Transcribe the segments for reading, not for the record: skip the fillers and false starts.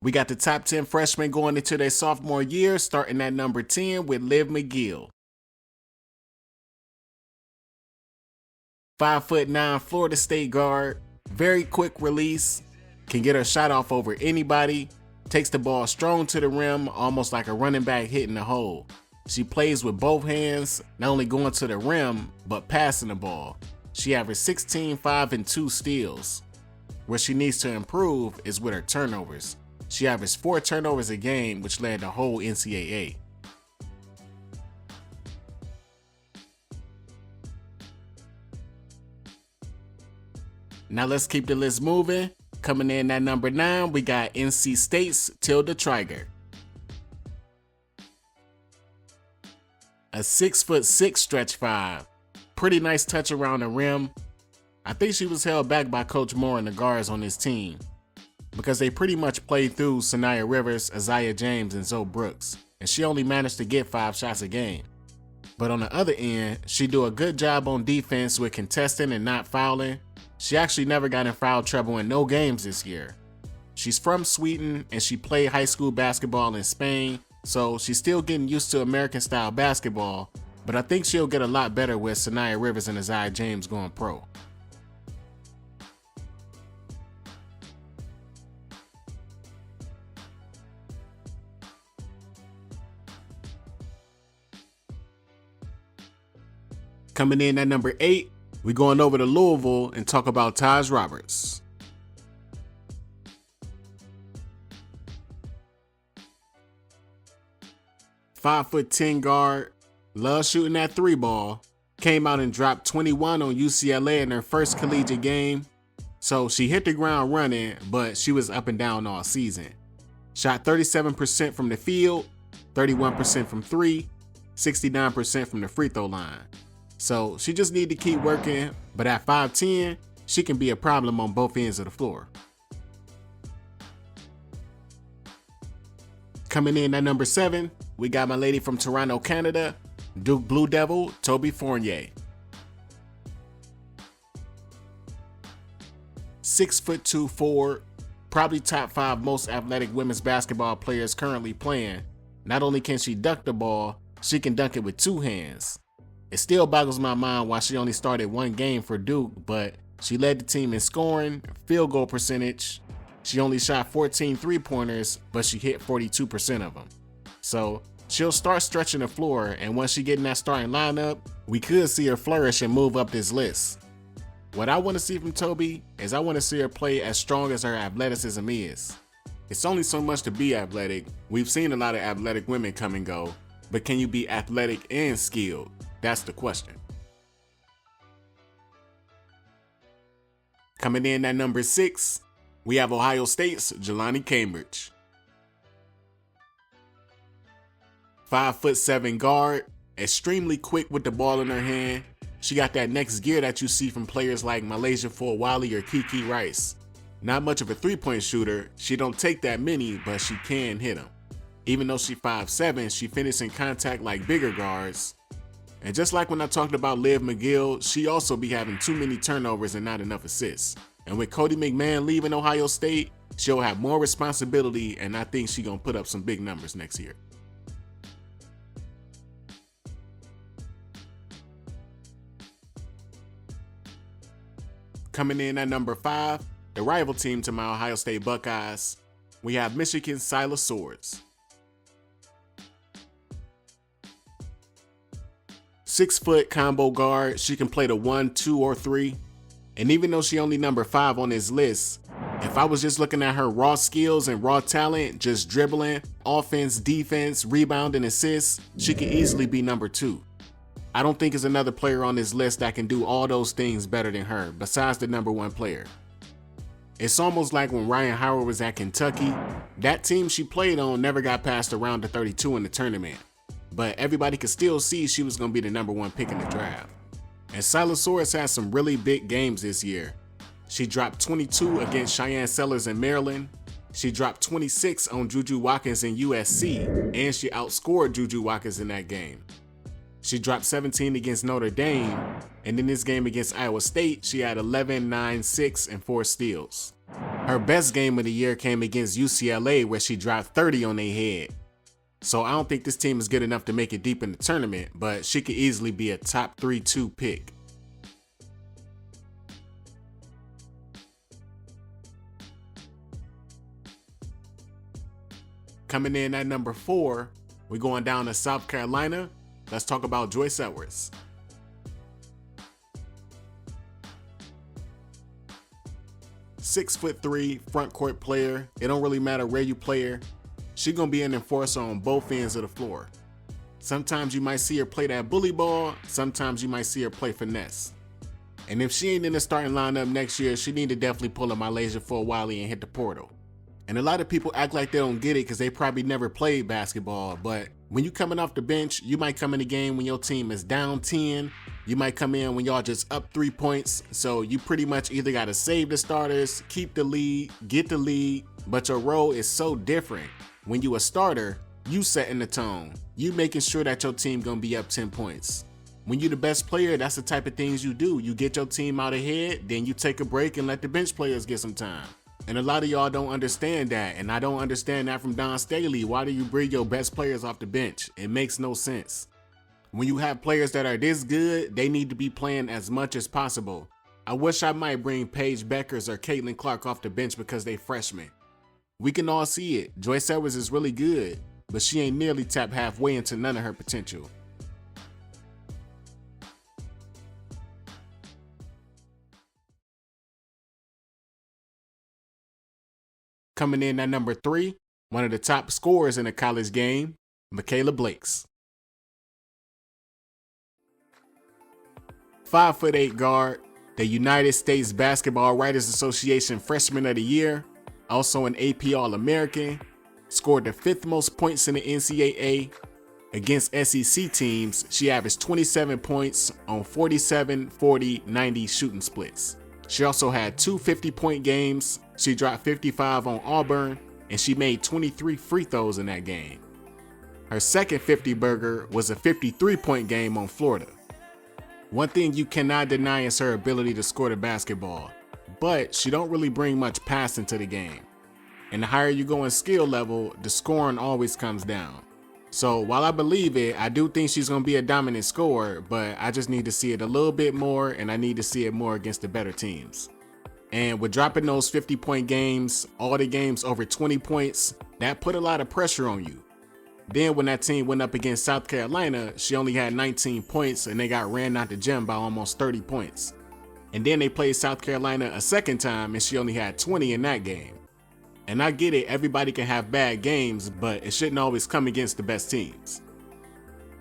We got the top 10 freshmen going into their sophomore year, starting at number 10 with Liv McGill. 5'9" Florida State guard, very quick release, can get her shot off over anybody, takes the ball strong to the rim, almost like a running back hitting the hole. She plays with both hands, not only going to the rim, but passing the ball. She averaged 16, 5, and 2 steals. Where she needs to improve is with her turnovers. She averaged 4 turnovers a game, which led the whole NCAA. Now let's keep the list moving. Coming in at number 9, we got NC State's Tilda Trygger. A 6'6" stretch 5. Pretty nice touch around the rim. I think she was held back by Coach Moore and the guards on his team, because they pretty much played through Syla Rivers, Isaiah James, and Zoe Brooks, and she only managed to get 5 shots a game. But on the other end, she do a good job on defense with contesting and not fouling. She actually never got in foul trouble in no games this year. She's from Sweden and she played high school basketball in Spain, so she's still getting used to American style basketball, but I think she'll get a lot better with Syla Rivers and Isaiah James going pro. Coming in at number 8, we're going over to Louisville and talk about Tajianna Roberts. "5'10" guard, loves shooting that 3 ball, came out and dropped 21 on UCLA in her first collegiate game. So she hit the ground running, but she was up and down all season. Shot 37% from the field, 31% from 3, 69% from the free throw line. So she just need to keep working, but at 5'10", she can be a problem on both ends of the floor. Coming in at number 7, we got my lady from Toronto, Canada, Duke Blue Devil, Toby Fournier. 6'2" forward, probably top 5 most athletic women's basketball players currently playing. Not only can she dunk the ball, she can dunk it with 2 hands. It still boggles my mind why she only started 1 game for Duke, but she led the team in scoring, field goal percentage. She only shot 14 3-pointers, but she hit 42% of them. So she'll start stretching the floor, and once she get in that starting lineup, we could see her flourish and move up this list. What I want to see from Toby is I want to see her play as strong as her athleticism is. It's only so much to be athletic. We've seen a lot of athletic women come and go, but can you be athletic and skilled? That's the question. Coming in at number 6, we have Ohio State's Jaloni Cambridge. 5'7" guard, extremely quick with the ball in her hand. She got that next gear that you see from players like Malaysia Fulwiley or Kiki Rice. Not much of a 3-point shooter, she don't take that many, but she can hit them. Even though she's 5'7", she finishes in contact like bigger guards. And just like when I talked about Liv McGill, she also be having too many turnovers and not enough assists. And with Cody McMahon leaving Ohio State, she'll have more responsibility, and I think she's gonna put up some big numbers next year. Coming in at number 5, the rival team to my Ohio State Buckeyes, we have Michigan's Syla Swords. 6-foot combo guard, she can play the 1, 2, or 3. And even though she only number 5 on this list, if I was just looking at her raw skills and raw talent, just dribbling, offense, defense, rebounding, assists, she could easily be number 2. I don't think there's another player on this list that can do all those things better than her, besides the number 1 player. It's almost like when Ryan Howard was at Kentucky, that team she played on never got past the round of 32 in the tournament. But everybody could still see she was going to be the number 1 pick in the draft. And Syla Swords had some really big games this year. She dropped 22 against Cheyenne Sellers in Maryland. She dropped 26 on Juju Watkins in USC, and she outscored Juju Watkins in that game. She dropped 17 against Notre Dame, and in this game against Iowa State, she had 11, 9, 6, and 4 steals. Her best game of the year came against UCLA where she dropped 30 on their head. So I don't think this team is good enough to make it deep in the tournament, but she could easily be a top 3-2 pick. Coming in at number 4, we're going down to South Carolina. Let's talk about Joyce Edwards. "6'3" front court player. It don't really matter where you play her. She gonna be an enforcer on both ends of the floor. Sometimes you might see her play that bully ball, sometimes you might see her play finesse. And if she ain't in the starting lineup next year, she need to definitely pull a Malaysia for a while and hit the portal. And a lot of people act like they don't get it because they probably never played basketball, but when you coming off the bench, you might come in the game when your team is down 10, you might come in when y'all just up 3 points, so you pretty much either gotta save the starters, keep the lead, get the lead, but your role is so different. When you a starter, you setting the tone, you making sure that your team gonna be up 10 points. When you the best player, that's the type of things you do. You get your team out ahead, then you take a break and let the bench players get some time. And a lot of y'all don't understand that, and I don't understand that from Don Staley. Why do you bring your best players off the bench? It makes no sense. When you have players that are this good, they need to be playing as much as possible. I wish I might bring Paige Beckers or Caitlin Clark off the bench because they freshmen. We can all see it. Joyce Edwards is really good, but she ain't nearly tapped halfway into none of her potential. Coming in at number 3, one of the top scorers in the college game, Mikayla Blakes. 5'8" guard, the United States Basketball Writers Association Freshman of the Year, also an AP All-American, scored the 5th most points in the NCAA. Against SEC teams, she averaged 27 points on 47, 40, 90 shooting splits. She also had 2 50-point games. She dropped 55 on Auburn, and she made 23 free throws in that game. Her second 50-burger was a 53-point game on Florida. One thing you cannot deny is her ability to score the basketball, but she don't really bring much passing to the game. And the higher you go in skill level, the scoring always comes down. So while I believe it, I do think she's going to be a dominant scorer, but I just need to see it a little bit more, and I need to see it more against the better teams. And with dropping those 50-point games, all the games over 20 points, that put a lot of pressure on you. Then when that team went up against South Carolina, she only had 19 points and they got ran out the gym by almost 30 points. And then they played South Carolina a second time and she only had 20 in that game. And I get it, everybody can have bad games, but it shouldn't always come against the best teams.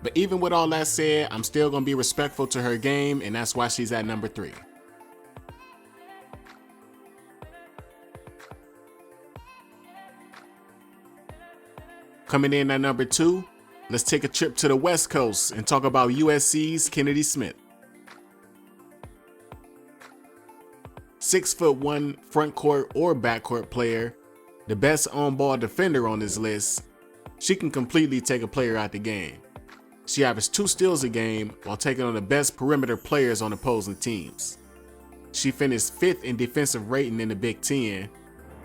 But even with all that said, I'm still going to be respectful to her game, and that's why she's at number 3. Coming in at number 2, let's take a trip to the West Coast and talk about USC's Kennedy Smith. 6'1" front court or backcourt player, the best on-ball defender on this list. She can completely take a player out the game. She averaged 2 steals a game while taking on the best perimeter players on opposing teams. She finished 5th in defensive rating in the Big Ten.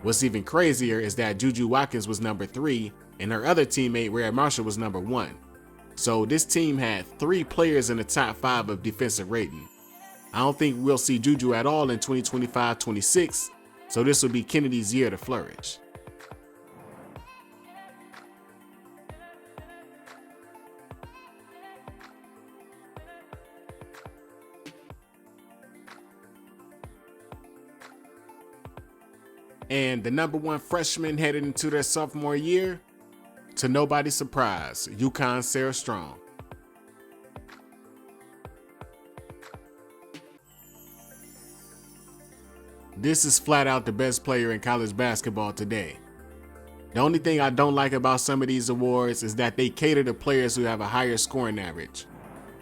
What's even crazier is that Juju Watkins was number 3 and her other teammate Rhea Marshall was number 1. So this team had 3 players in the top 5 of defensive rating. I don't think we'll see Juju at all in 2025-26, so this will be Kennedy's year to flourish. And the number 1 freshman headed into their sophomore year, to nobody's surprise, UConn's Sarah Strong. This is flat out the best player in college basketball today. The only thing I don't like about some of these awards is that they cater to players who have a higher scoring average.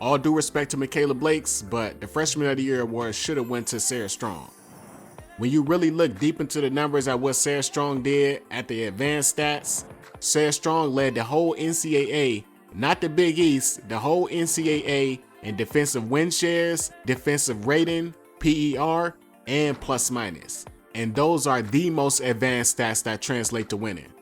All due respect to Mikayla Blakes, but the Freshman of the Year award should have went to Sarah Strong. When you really look deep into the numbers at what Sarah Strong did at the advanced stats, Sarah Strong led the whole NCAA, not the Big East, the whole NCAA in defensive win shares, defensive rating, PER, and plus minus. And those are the most advanced stats that translate to winning.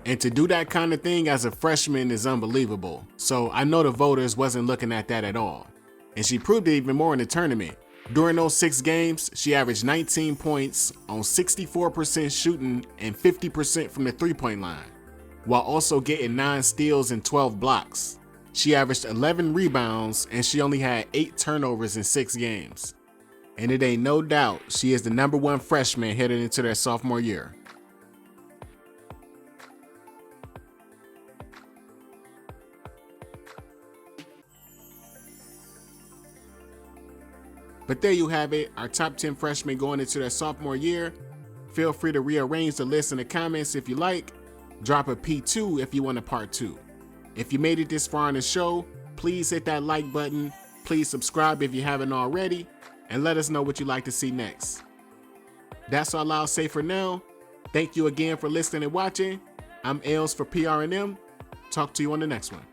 And to do that kind of thing as a freshman is unbelievable. So I know the voters wasn't looking at that at all. And she proved it even more in the tournament. During those 6 games, she averaged 19 points on 64% shooting and 50% from the 3-point line, while also getting 9 steals and 12 blocks. She averaged 11 rebounds and she only had 8 turnovers in 6 games. And it ain't no doubt she is the #1 freshman headed into their sophomore year. But there you have it, our top 10 freshmen going into their sophomore year. Feel free to rearrange the list in the comments if you like. Drop a P2 if you want a part 2. If you made it this far in the show, please hit that like button. Please subscribe if you haven't already, and let us know what you'd like to see next. That's all I'll say for now. Thank you again for listening and watching. I'm Els for PRNM. Talk to you on the next one.